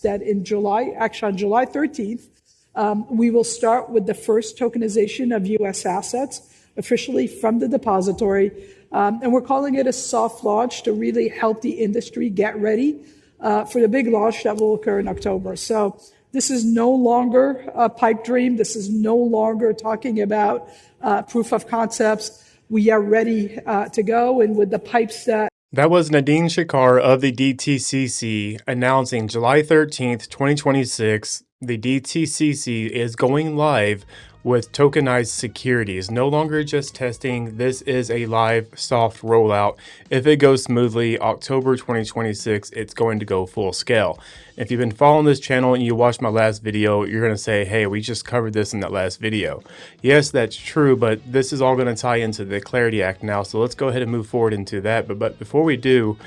that on July 13th, we will start with the first tokenization of U.S. assets officially from the depository. And we're calling it a soft launch to really help the industry get ready for the big launch that will occur in October. So this is no longer a pipe dream. This is no longer talking about proof of concepts. We are ready to go. And with the pipes that was Nadine Shakar of the DTCC announcing July 13th, 2026, the DTCC is going live with tokenized securities. No longer just testing, this is a live soft rollout. If it goes smoothly, October 2026, it's going to go full scale. If you've been following this channel and you watched my last video, you're gonna say, hey, we just covered this in that last video. Yes, that's true, but this is all gonna tie into the Clarity Act now, so let's go ahead and move forward into that. But before we do,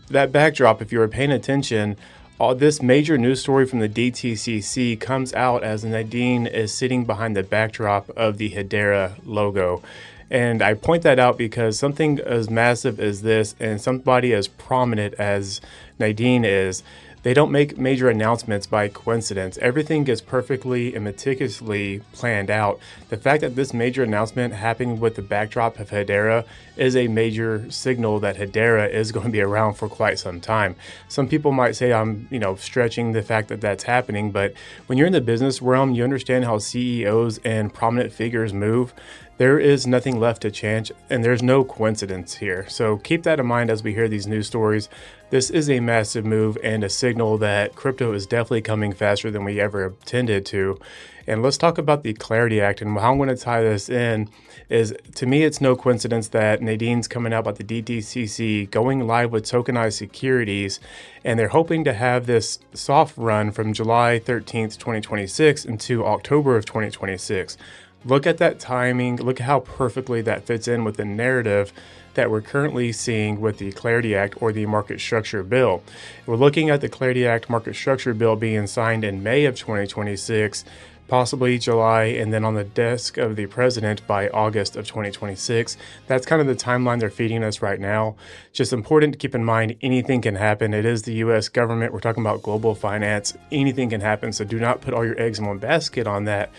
that backdrop, if you were paying attention, all this major news story from the DTCC comes out as Nadine is sitting behind the backdrop of the Hedera logo. And I point that out because something as massive as this and somebody as prominent as Nadine is, they don't make major announcements by coincidence. Everything gets perfectly and meticulously planned out. The fact that this major announcement happened with the backdrop of Hedera is a major signal that Hedera is going to be around for quite some time. Some people might say I'm, stretching the fact that that's happening, but when you're in the business realm, you understand how CEOs and prominent figures move. There is nothing left to chance, and there's no coincidence here. So keep that in mind as we hear these news stories. This is a massive move and a signal that crypto is definitely coming faster than we ever intended to. And let's talk about the Clarity Act, and how I'm going to tie this in is, to me, it's no coincidence that Nadine's coming out about the DTCC going live with tokenized securities, and they're hoping to have this soft run from July 13th, 2026 into October of 2026. Look at that timing. Look at how perfectly that fits in with the narrative that we're currently seeing with the Clarity Act or the Market Structure Bill. We're looking at the Clarity Act Market Structure Bill being signed in May of 2026, possibly July, and then on the desk of the president by August of 2026. That's kind of the timeline they're feeding us right now. Just important to keep in mind, anything can happen. It is the US government. We're talking about global finance. Anything can happen, so do not put all your eggs in one basket on that.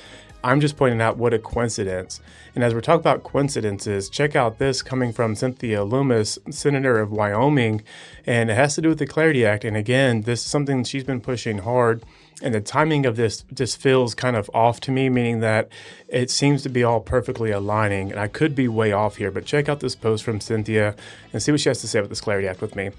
I'm just pointing out what a coincidence. And as we're talking about coincidences, check out this coming from Cynthia Lummis, Senator of Wyoming, and it has to do with the Clarity Act. And again, this is something she's been pushing hard, and the timing of this just feels kind of off to me, meaning that it seems to be all perfectly aligning, and I could be way off here, but check out this post from Cynthia and see what she has to say about this Clarity Act with me. It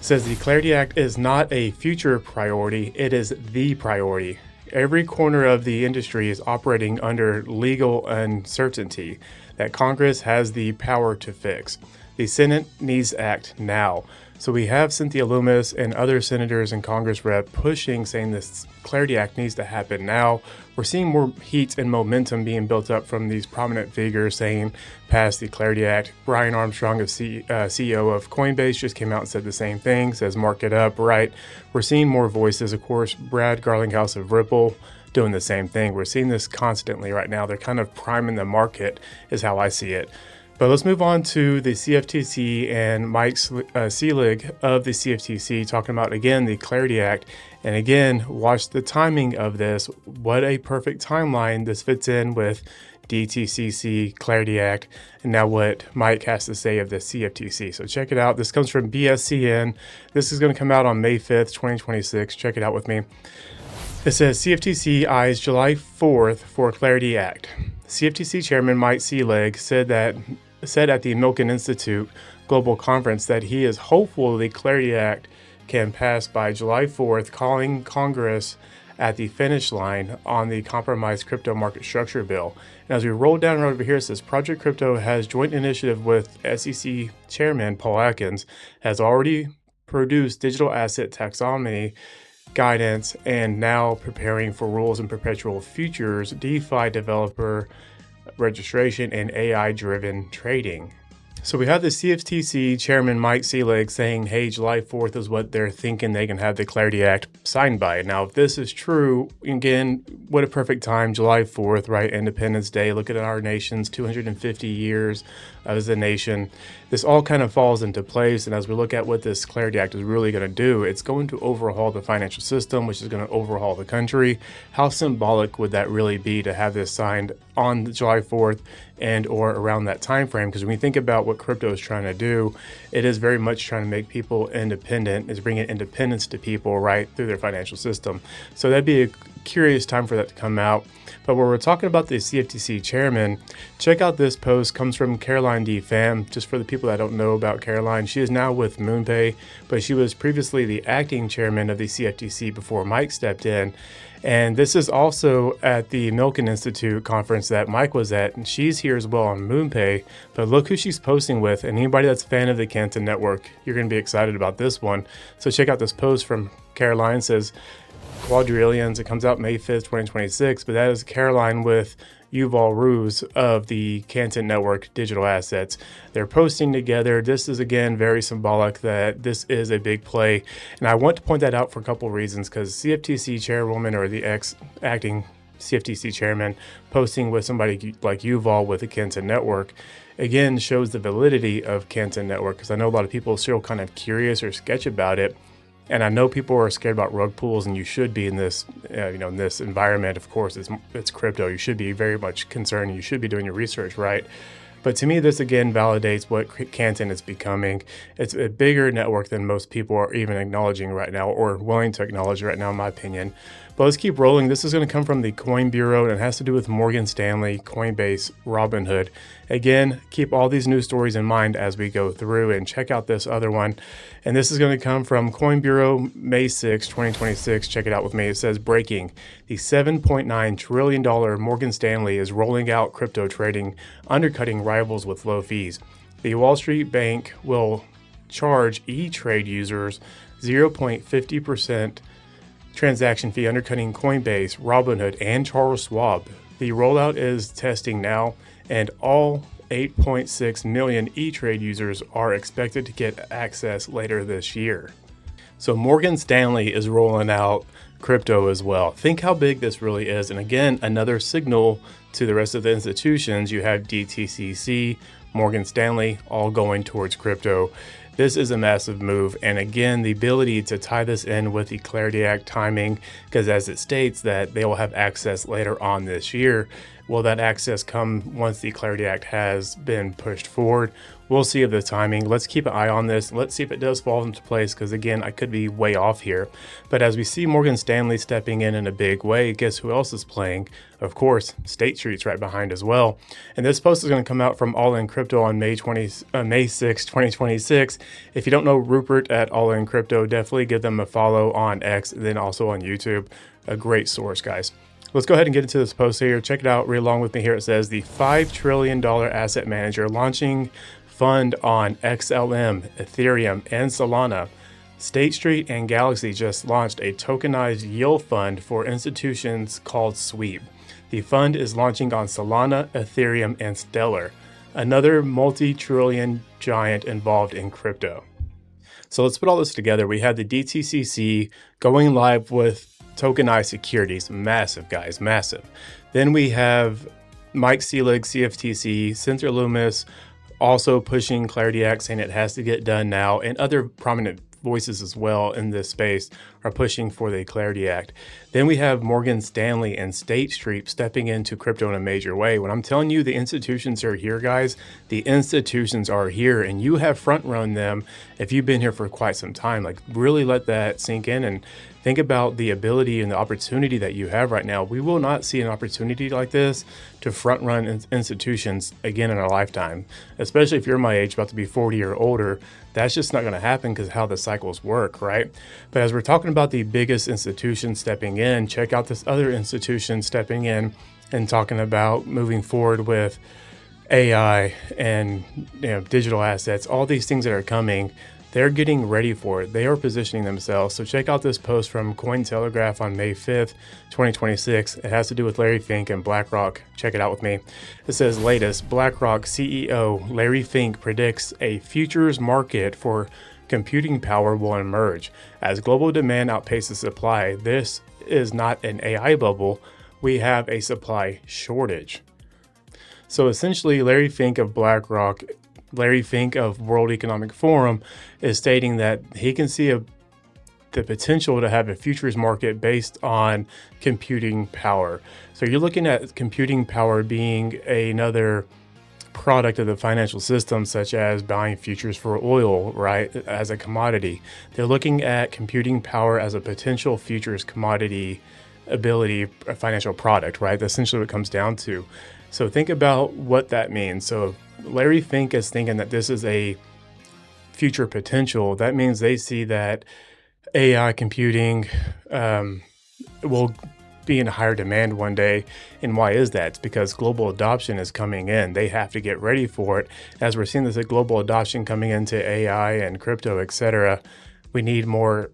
says the Clarity Act is not a future priority, it is the priority. Every corner of the industry is operating under legal uncertainty that Congress has the power to fix. The Senate needs to act now. So we have Cynthia Lummis and other senators and Congress rep pushing, saying this Clarity Act needs to happen now. We're seeing more heat and momentum being built up from these prominent figures saying pass the Clarity Act. Brian Armstrong, CEO of Coinbase, just came out and said the same thing, says mark it up, right? We're seeing more voices. Of course, Brad Garlinghouse of Ripple doing the same thing. We're seeing this constantly right now. They're kind of priming the market is how I see it. But let's move on to the CFTC and Mike Sileg of the CFTC talking about, again, the Clarity Act. And again, watch the timing of this. What a perfect timeline this fits in with DTCC, Clarity Act, and now what Mike has to say of the CFTC. So check it out. This comes from BSCN. This is going to come out on May 5th, 2026. Check it out with me. It says CFTC eyes July 4th for Clarity Act. CFTC Chairman Mike Sileg said at the Milken Institute Global Conference that he is hopeful the Clarity Act can pass by July 4th, calling Congress at the finish line on the compromised crypto market structure bill. And as we roll down right over here, it says Project Crypto has joint initiative with SEC Chairman Paul Atkins, has already produced digital asset taxonomy guidance and now preparing for rules in perpetual futures, DeFi developer registration, and AI-driven trading. So we have the CFTC chairman, Mike Sileg, saying, hey, July 4th is what they're thinking they can have the Clarity Act signed by. Now, if this is true, again, what a perfect time, July 4th, right? Independence Day. Look at our nation's 250 years as a nation. This all kind of falls into place. And as we look at what this Clarity Act is really going to do, it's going to overhaul the financial system, which is going to overhaul the country. How symbolic would that really be to have this signed on July 4th and or around that time frame? Because when we think about what crypto is trying to do, it is very much trying to make people independent. It's bringing independence to people right through their financial system. So that'd be a curious time for that to come out. But when we're talking about the CFTC chairman, check out this post. Comes from Caroline D. Pham. Just for the people that don't know about Caroline, she is now with MoonPay, but she was previously the acting chairman of the CFTC before Mike stepped in. And this is also at the Milken Institute conference that Mike was at, and she's here as well on MoonPay. But look who she's posting with, and anybody that's a fan of the Canton Network, you're going to be excited about this one. So check out this post from Caroline. It says, Quadrillions. It comes out May 5th, 2026, but that is Caroline with Yuval Ruse of the Canton Network digital assets. They're posting together. This is, again, very symbolic that this is a big play. And I want to point that out for a couple of reasons, because CFTC chairwoman or the ex-acting CFTC chairman posting with somebody like Yuval with the Canton Network, again, shows the validity of Canton Network, because I know a lot of people are still kind of curious or sketch about it. And I know people are scared about rug pulls, and you should be in this, in this environment. Of course, it's crypto. You should be very much concerned. You should be doing your research right. But to me, this again validates what Canton is becoming. It's a bigger network than most people are even acknowledging right now, or willing to acknowledge right now, in my opinion. But let's keep rolling. This is going to come from the Coin Bureau, and it has to do with Morgan Stanley, Coinbase, Robinhood. Again, keep all these news stories in mind as we go through, and check out this other one. And this is going to come from Coin Bureau, May 6, 2026. Check it out with me. It says, breaking. The $7.9 trillion Morgan Stanley is rolling out crypto trading, undercutting rivals with low fees. The Wall Street Bank will charge E-Trade users 0.50% transaction fee, undercutting Coinbase, Robinhood, and Charles Schwab. The rollout is testing now, and all 8.6 million E-Trade users are expected to get access later this year. So Morgan Stanley is rolling out crypto as well. Think how big this really is. And again, another signal to the rest of the institutions. You have DTCC, Morgan Stanley, all going towards crypto. This is a massive move. And again, the ability to tie this in with the Clarity Act timing, because as it states that they will have access later on this year. Will that access come once the Clarity Act has been pushed forward? We'll see of the timing. Let's keep an eye on this. Let's see if it does fall into place, because again, I could be way off here. But as we see Morgan Stanley stepping in a big way, guess who else is playing? Of course, State Street's right behind as well. And this post is going to come out from All In Crypto on May 6, 2026. If you don't know Rupert at All In Crypto, definitely give them a follow on X, and then also on YouTube. A great source, guys. Let's go ahead and get into this post here. Check it out. Read along with me here. It says the $5 trillion asset manager launching fund on XLM, Ethereum, and Solana. State Street and Galaxy just launched a tokenized yield fund for institutions called Sweep. The fund is launching on Solana, Ethereum, and Stellar, another multi-trillion giant involved in crypto. So let's put all this together. We had the DTCC going live with Tokenized securities. Massive, guys, massive. Then we have Mike Sileg, CFTC, Cynthia Lummis, also pushing Clarity Act, saying it has to get done now, and other prominent voices as well in this space are pushing for the Clarity Act. Then we have Morgan Stanley and State Street stepping into crypto in a major way. When I'm telling you the institutions are here, guys, the institutions are here, and you have front run them if you've been here for quite some time. Like, really let that sink in and think about the ability and the opportunity that you have right now. We will not see an opportunity like this to front run institutions again in our lifetime, especially if you're my age, about to be 40 or older. That's just not going to happen because of how the cycles work, right? But as we're talking about the biggest institution stepping in, check out this other institution stepping in and talking about moving forward with AI and digital assets, all these things that are coming. they're getting ready for it. They are positioning themselves. So check out this post from Cointelegraph on May 5th, 2026. It has to do with Larry Fink and BlackRock. Check it out with me. It says, latest, BlackRock CEO Larry Fink predicts a futures market for computing power will emerge as global demand outpaces supply. This is not an AI bubble. We have a supply shortage. So essentially, Larry Fink of BlackRock, Larry Fink of World Economic Forum, is stating that he can see the potential to have a futures market based on computing power. So you're looking at computing power being another product of the financial system, such as buying futures for oil, right, as a commodity. They're looking at computing power as a potential futures commodity ability, a financial product, right? That's essentially what it comes down to. So think about what that means. So Larry Fink is thinking that this is a future potential. That means they see that AI computing will be in higher demand one day. And why is that? It's because global adoption is coming in. They have to get ready for it. As we're seeing this global adoption coming into AI and crypto, etc., we need more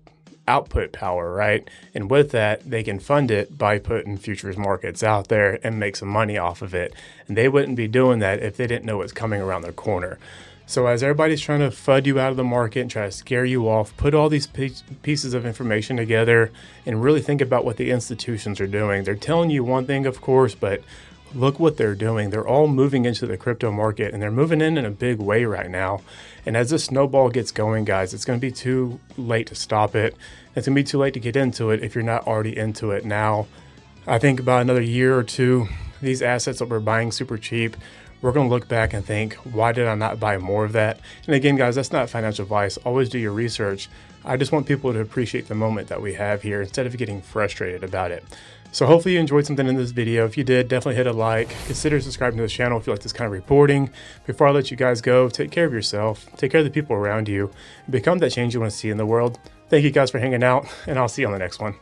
output power, right? And with that, they can fund it by putting futures markets out there and make some money off of it. And they wouldn't be doing that if they didn't know what's coming around their corner. So as everybody's trying to FUD you out of the market and try to scare you off, put all these pieces of information together and really think about what the institutions are doing. They're telling you one thing, of course, but look what they're doing. They're all moving into the crypto market, and they're moving in a big way right now. And as this snowball gets going, guys, it's going to be too late to stop it. It's going to be too late to get into it if you're not already into it now. I think about another year or two, these assets that we're buying super cheap, we're going to look back and think, why did I not buy more of that? And again, guys, that's not financial advice. Always do your research. I just want people to appreciate the moment that we have here instead of getting frustrated about it. So hopefully you enjoyed something in this video. If you did, definitely hit a like. Consider subscribing to the channel if you like this kind of reporting. Before I let you guys go, take care of yourself. Take care of the people around you. Become that change you want to see in the world. Thank you guys for hanging out, and I'll see you on the next one.